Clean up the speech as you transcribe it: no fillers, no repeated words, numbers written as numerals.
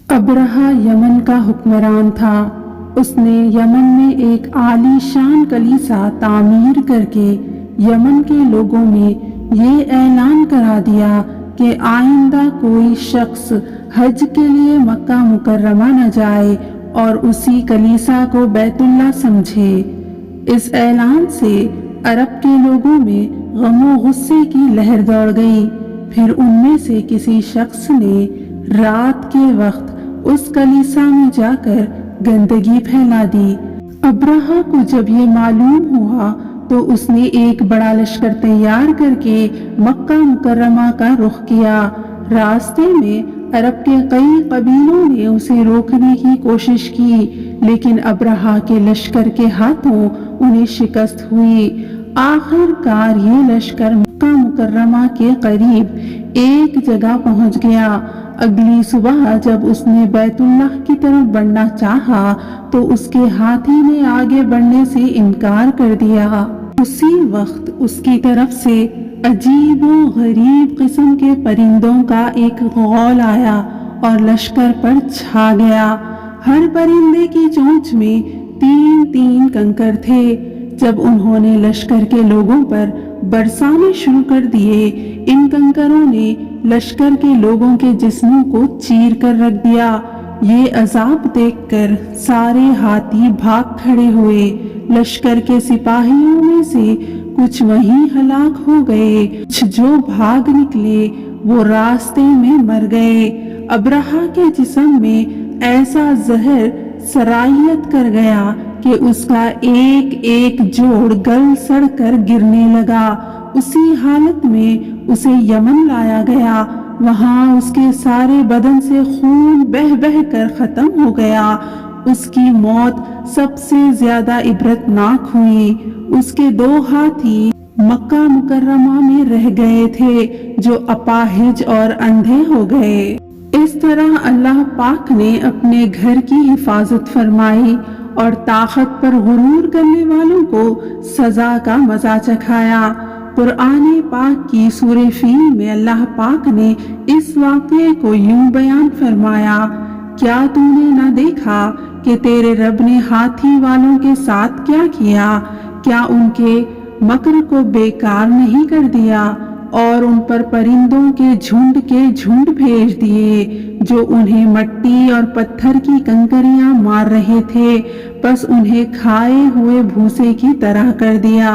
Abraha Yemen का हुक्मरान था। उसने यमन में एक आलीशान कलीसा तामीर करके यमन के लोगों में ये ऐलान करा दिया कि आइंदा कोई शख्स हज के लिए मक्का मुकर्रमा न जाए और उसी कलीसा को बैतुल्लाह समझे। इस ऐलान से अरब के लोगों में गमो गुस्से की लहर दौड़ गई। फिर उनमें से किसी शख्स ने रात के वक्त उस कलीसा में जाकर गंदगी फैला दी। अब्रहा को जब ये मालूम हुआ तो उसने एक बड़ा लश्कर तैयार करके मक्का मुकर्रमा का रुख किया। रास्ते में अरब के कई कबीलों ने उसे रोकने की कोशिश की, लेकिन अब्रहा के लश्कर के हाथों उन्हें शिकस्त हुई। आखिरकार ये लश्कर मक्का मुकर्रमा के करीब एक जगह पहुंच गया। अगली सुबह जब उसने बैतुल्लाह की तरफ बढ़ना चाहा तो उसके हाथी ने आगे बढ़ने से इनकार कर दिया। उसी वक्त उसकी तरफ से अजीब व गरीब किस्म के परिंदों का एक गौल आया और लश्कर पर छा गया। हर परिंदे की चोंच में 3-3 कंकर थे। जब उन्होंने लश्कर के लोगों पर बरसाने शुरू कर दिए, इन कंकरों ने लश्कर के लोगों के जिस्मों को चीर कर रख दिया। ये अजाब देखकर सारे हाथी भाग खड़े हुए। लश्कर के सिपाहियों में से कुछ वहीं हलाक हो गए, कुछ जो भाग निकले वो रास्ते में मर गए। अब्रहा के जिस्म में ऐसा जहर सरायत कर गया कि उसका एक एक जोड़ गल सड़ कर गिरने लगा। उसी हालत में उसे यमन लाया गया। वहां उसके सारे बदन से खून बह बह कर खत्म हो गया। उसकी मौत सबसे ज्यादा इबरतनाक हुई। उसके 2 हाथी मक्का मुकर्रमा में रह गए थे जो अपाहिज और अंधे हो गए। इस तरह अल्लाह पाक ने अपने घर की हिफाजत फरमाई और ताकत पर गुरूर करने वालों को सजा का मजा चखाया। कुरान पाक की सूरह फील में अल्लाह पाक ने इस वाक़े को यूं बयान फरमाया, क्या तूने न देखा कि तेरे रब ने हाथी वालों के साथ क्या किया? क्या उनके मकर को बेकार नहीं कर दिया और उन पर परिंदों के झुंड भेज दिए जो उन्हें मट्टी और पत्थर की कंकरियां मार रहे थे, बस उन्हें खाए हुए भूसे की तरह कर दिया।